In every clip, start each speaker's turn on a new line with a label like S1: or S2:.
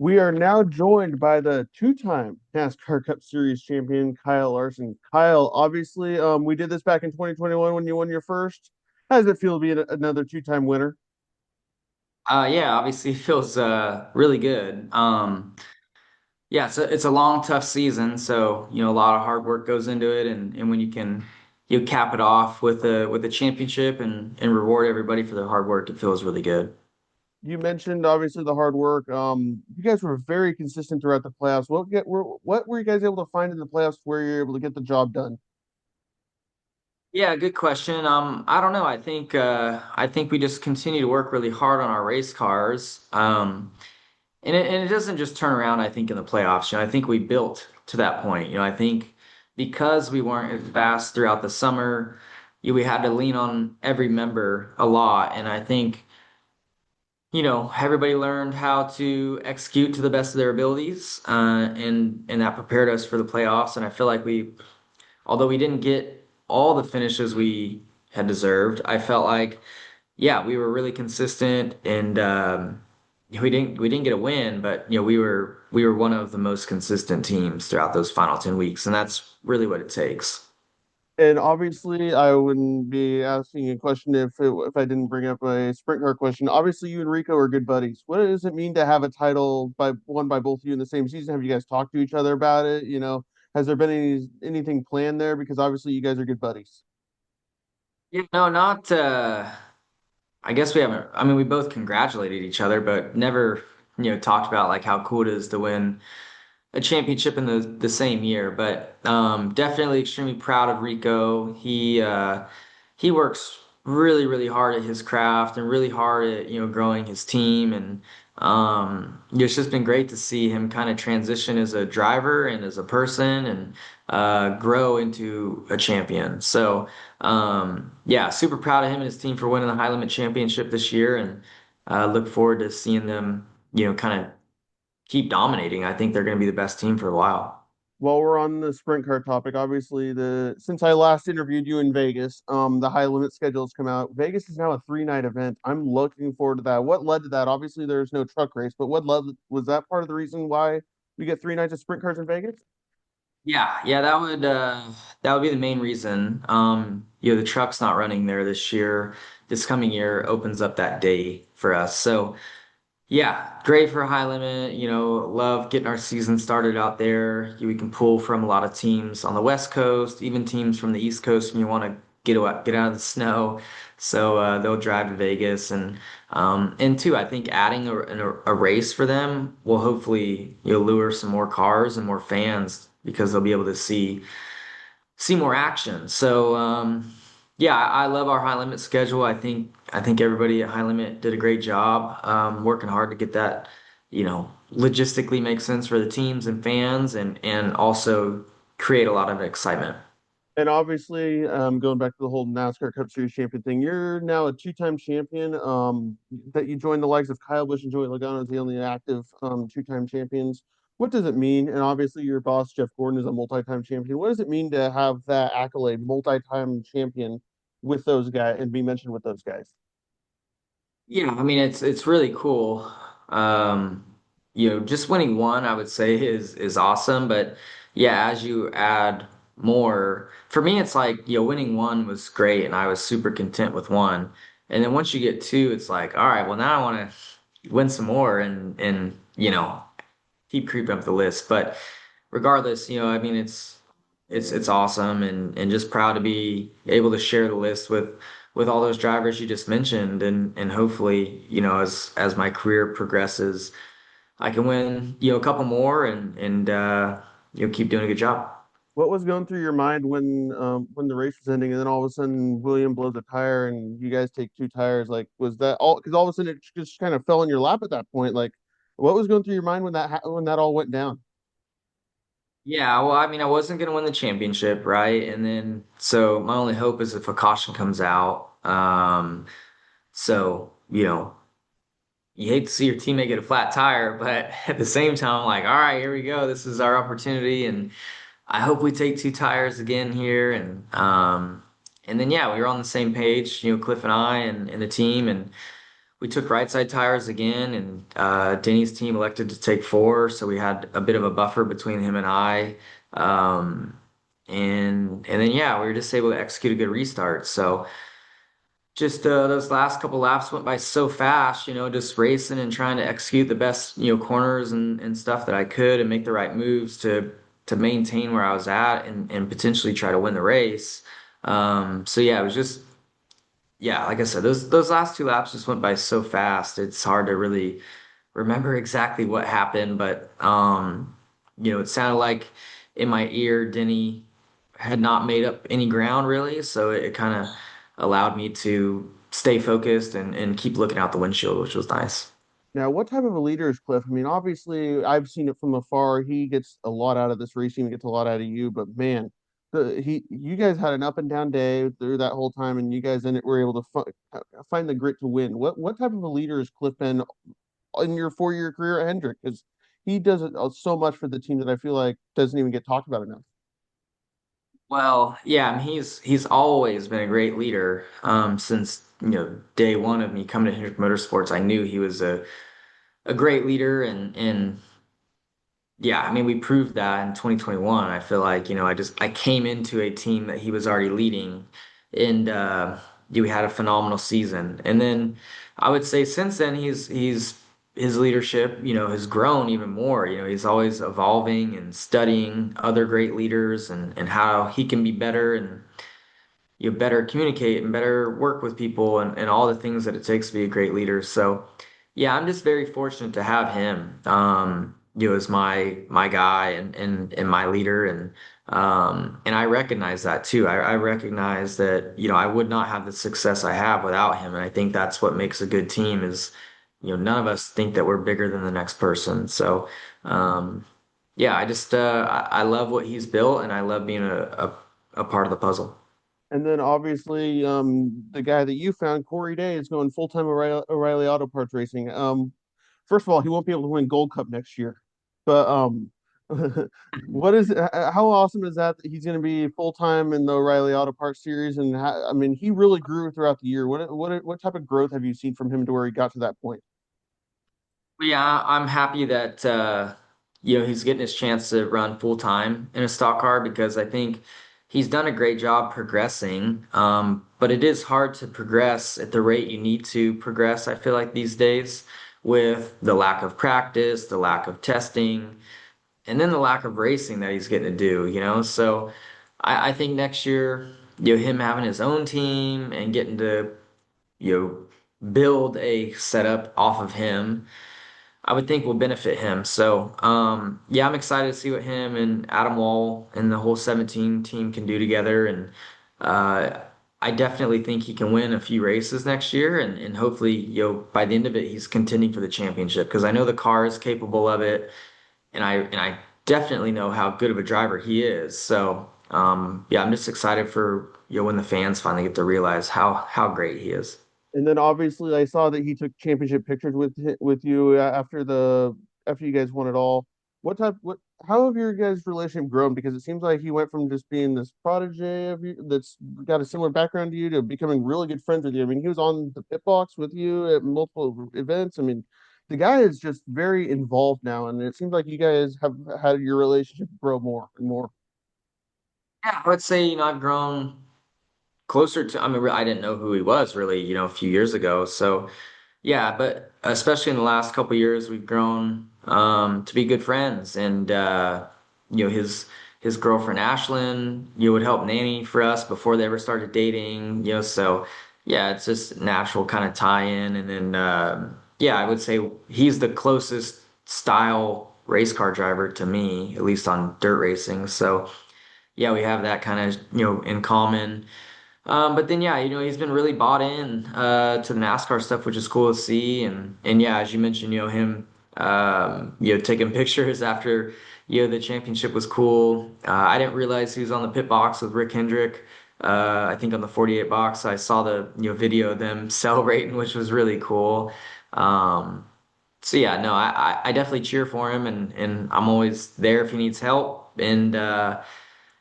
S1: We are now joined by the two-time NASCAR Cup Series champion, Kyle Larson. Kyle, obviously, we did this back in 2021 when you won your first. How does it feel to be another two-time winner?
S2: Yeah, obviously it feels really good. Yeah, it's a long, tough season, so a lot of hard work goes into it, and when you can cap it off with a championship and reward everybody for their hard work, it feels really good.
S1: You mentioned obviously the hard work. You guys were very consistent throughout the playoffs. What were you guys able to find in the playoffs where you're able to get the job done?
S2: Yeah, good question. I don't know. I think we just continue to work really hard on our race cars. And it doesn't just turn around, I think, in the playoffs. I think we built to that point. I think because we weren't as fast throughout the summer, we had to lean on every member a lot. And I think, everybody learned how to execute to the best of their abilities, and that prepared us for the playoffs. And I feel like although we didn't get all the finishes we had deserved, I felt like, yeah, we were really consistent, and we didn't get a win, but we were one of the most consistent teams throughout those final 10 weeks, and that's really what it takes.
S1: And obviously, I wouldn't be asking a question if I didn't bring up a sprint car question. Obviously, you and Rico are good buddies. What does it mean to have a title won by both of you in the same season? Have you guys talked to each other about it? Has there been anything planned there? Because obviously, you guys are good buddies.
S2: No, not I guess we haven't. I mean, we both congratulated each other, but never, talked about like how cool it is to win a championship in the same year. But definitely extremely proud of Rico. He works really, really hard at his craft and really hard at growing his team. And it's just been great to see him kind of transition as a driver and as a person, and grow into a champion. So yeah, super proud of him and his team for winning the High Limit Championship this year, and look forward to seeing them kind of keep dominating. I think they're going to be the best team for a while.
S1: While we're on the sprint car topic, obviously the since I last interviewed you in Vegas, the high limit schedule has come out. Vegas is now a three-night event. I'm looking forward to that. What led to that? Obviously, there's no truck race, but what led was that part of the reason why we get 3 nights of sprint cars in Vegas?
S2: Yeah, that would be the main reason. The truck's not running there this year. This coming year opens up that day for us. So yeah, great for high limit. Love getting our season started out there. We can pull from a lot of teams on the West Coast, even teams from the East Coast when you want to get out of the snow. So they'll drive to Vegas, and two, I think adding a race for them will hopefully lure some more cars and more fans because they'll be able to see more action. So yeah, I love our high limit schedule. I think everybody at high limit did a great job, working hard to get that, logistically make sense for the teams and fans, and also create a lot of excitement.
S1: And obviously, going back to the whole NASCAR Cup Series champion thing, you're now a two-time champion. That you joined the likes of Kyle Busch and Joey Logano as the only active two-time champions. What does it mean? And obviously, your boss Jeff Gordon is a multi-time champion. What does it mean to have that accolade, multi-time champion, with those guys and be mentioned with those guys?
S2: Yeah, I mean it's really cool. Um, just winning one, I would say is awesome, but yeah, as you add more, for me it's like, winning one was great and I was super content with one. And then once you get two, it's like, all right, well now I want to win some more, and keep creeping up the list. But regardless, I mean it's awesome, and just proud to be able to share the list with all those drivers you just mentioned, and hopefully, as my career progresses, I can win, a couple more, and keep doing a good job.
S1: What was going through your mind when the race was ending, and then all of a sudden William blows a tire, and you guys take two tires? Like, was that all? Because all of a sudden it just kind of fell in your lap at that point. Like, what was going through your mind when that all went down?
S2: Yeah, well, I mean, I wasn't going to win the championship, right? And then, so my only hope is if a caution comes out. So, you hate to see your teammate get a flat tire, but at the same time, I'm like, all right, here we go. This is our opportunity, and I hope we take two tires again here. And then yeah, we were on the same page, Cliff and I, and the team, and we took right side tires again, and Denny's team elected to take four, so we had a bit of a buffer between him and I. Um, and then yeah, we were just able to execute a good restart. So just those last couple laps went by so fast, just racing and trying to execute the best, corners and stuff that I could and make the right moves to maintain where I was at and potentially try to win the race. So yeah, it was just yeah, like I said, those last two laps just went by so fast. It's hard to really remember exactly what happened, but it sounded like in my ear Denny had not made up any ground really, so it kind of allowed me to stay focused and keep looking out the windshield, which was nice.
S1: Now, what type of a leader is Cliff? I mean, obviously, I've seen it from afar. He gets a lot out of this racing, he gets a lot out of you, but man, you guys had an up and down day through that whole time, and you guys in it were able to find the grit to win. What type of a leader has Cliff been in your 4 year career at Hendrick? Because he does it so much for the team that I feel like doesn't even get talked about enough.
S2: Well, yeah, I mean, he's always been a great leader. Since day one of me coming to Hendrick Motorsports, I knew he was a great leader, and yeah, I mean, we proved that in 2021. I feel like, I came into a team that he was already leading, and we had a phenomenal season. And then I would say since then he's his leadership, has grown even more. He's always evolving and studying other great leaders and how he can be better and better communicate and better work with people and all the things that it takes to be a great leader. So yeah, I'm just very fortunate to have him, as my guy and my leader and I recognize that too. I recognize that, I would not have the success I have without him. And I think that's what makes a good team is, none of us think that we're bigger than the next person. So yeah, I love what he's built and I love being a part of the puzzle.
S1: And then obviously, the guy that you found, Corey Day, is going full time O'Reilly Auto Parts Racing. First of all, he won't be able to win Gold Cup next year, but how awesome is that he's going to be full time in the O'Reilly Auto Parts Series? And I mean, he really grew throughout the year. What type of growth have you seen from him to where he got to that point?
S2: Well, yeah, I'm happy that he's getting his chance to run full time in a stock car because I think he's done a great job progressing. But it is hard to progress at the rate you need to progress, I feel like these days, with the lack of practice, the lack of testing, and then the lack of racing that he's getting to do. So I think next year, him having his own team and getting to, build a setup off of him I would think will benefit him. So, yeah, I'm excited to see what him and Adam Wall and the whole 17 team can do together. And uh, I definitely think he can win a few races next year. And hopefully, by the end of it, he's contending for the championship because I know the car is capable of it. And I definitely know how good of a driver he is. So, yeah, I'm just excited for, when the fans finally get to realize how great he is.
S1: And then obviously I saw that he took championship pictures with you after you guys won it all. What how have your guys' relationship grown? Because it seems like he went from just being this protege of you that's got a similar background to you to becoming really good friends with you. I mean, he was on the pit box with you at multiple events. I mean, the guy is just very involved now, and it seems like you guys have had your relationship grow more and more.
S2: Yeah, I would say, I've grown closer to, I mean, I didn't know who he was really, a few years ago. So, yeah, but especially in the last couple of years, we've grown to be good friends. And his girlfriend Ashlyn, would help nanny for us before they ever started dating. So yeah, it's just natural kind of tie-in. And then yeah, I would say he's the closest style race car driver to me, at least on dirt racing. So yeah, we have that kind of in common. But then yeah, he's been really bought in to the NASCAR stuff, which is cool to see. And yeah, as you mentioned, him taking pictures after the championship was cool. I didn't realize he was on the pit box with Rick Hendrick. I think on the 48 box, I saw the video of them celebrating, which was really cool. Um, so yeah, no, I definitely cheer for him, and I'm always there if he needs help. And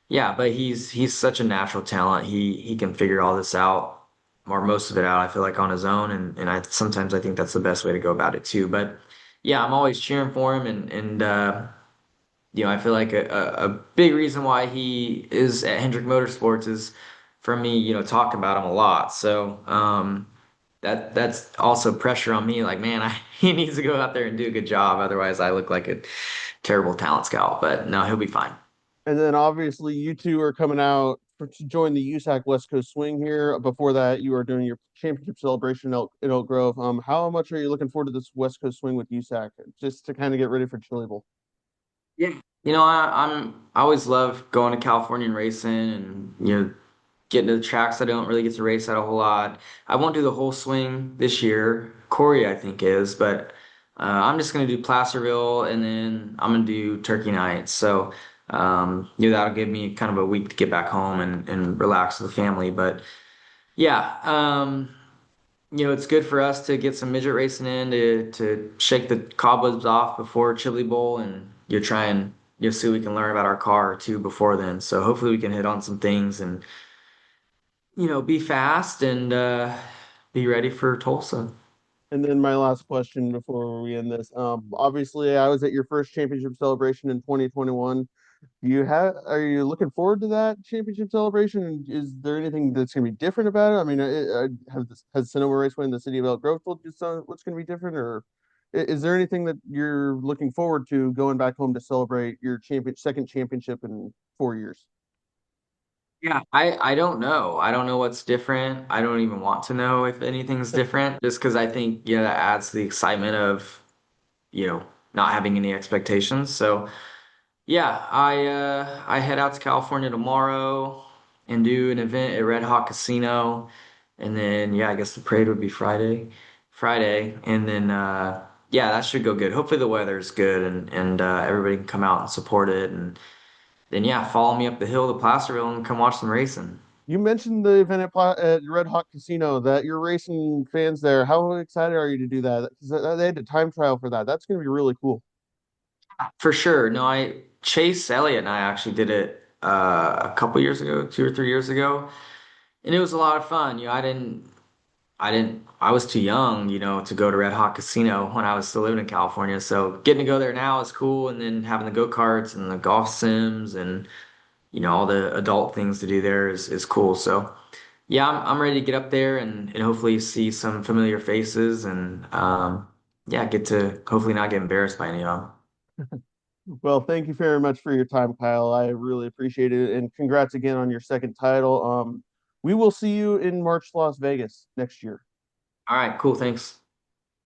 S2: yeah, but he's such a natural talent. He can figure all this out. or most of it out, I feel like on his own. And I sometimes I think that's the best way to go about it too. But yeah, I'm always cheering for him and I feel like a big reason why he is at Hendrick Motorsports is for me, talking about him a lot. So that's also pressure on me. Like, man, he needs to go out there and do a good job. Otherwise, I look like a terrible talent scout. But no, he'll be fine.
S1: And then obviously you two are coming out to join the USAC West Coast Swing here. Before that, you are doing your championship celebration in Elk Grove. How much are you looking forward to this West Coast Swing with USAC, just to kind of get ready for Chili Bowl?
S2: Yeah. I always love going to California and racing and getting to the tracks I don't really get to race at a whole lot. I won't do the whole swing this year. Corey, I think, is, but I'm just gonna do Placerville and then I'm gonna do Turkey Night. So that'll give me kind of a week to get back home and relax with the family. But yeah, it's good for us to get some midget racing in to shake the cobwebs off before Chili Bowl, and you try and see what we can learn about our car too before then. So hopefully we can hit on some things and be fast and be ready for Tulsa.
S1: And then my last question before we end this. Obviously, I was at your first championship celebration in 2021. Are you looking forward to that championship celebration? And is there anything that's going to be different about it? I mean, has Sonoma Raceway in the city of Elk Grove told you what's going to be different, or is there anything that you're looking forward to going back home to celebrate your second championship in 4 years?
S2: Yeah, I don't know. I don't know what's different. I don't even want to know if anything's different, just because I think that adds to the excitement of you know not having any expectations. So yeah, I head out to California tomorrow and do an event at Red Hawk Casino, and then yeah, I guess the parade would be Friday, and then yeah, that should go good. Hopefully the weather's good and everybody can come out and support it, and then yeah, follow me up the hill to Placerville and come watch some racing.
S1: You mentioned the event at Red Hawk Casino that you're racing fans there. How excited are you to do that? 'Cause they had a time trial for that. That's going to be really cool.
S2: For sure. No, I Chase Elliott and I actually did it a couple years ago, 2 or 3 years ago, and it was a lot of fun. I was too young, to go to Red Hawk Casino when I was still living in California. So getting to go there now is cool. And then having the go-karts and the golf sims and, all the adult things to do there is cool. So yeah, I'm ready to get up there and hopefully see some familiar faces and, yeah, get to hopefully not get embarrassed by any of them.
S1: Well, thank you very much for your time, Kyle. I really appreciate it. And congrats again on your second title. We will see you in March, Las Vegas next year.
S2: All right, cool. Thanks.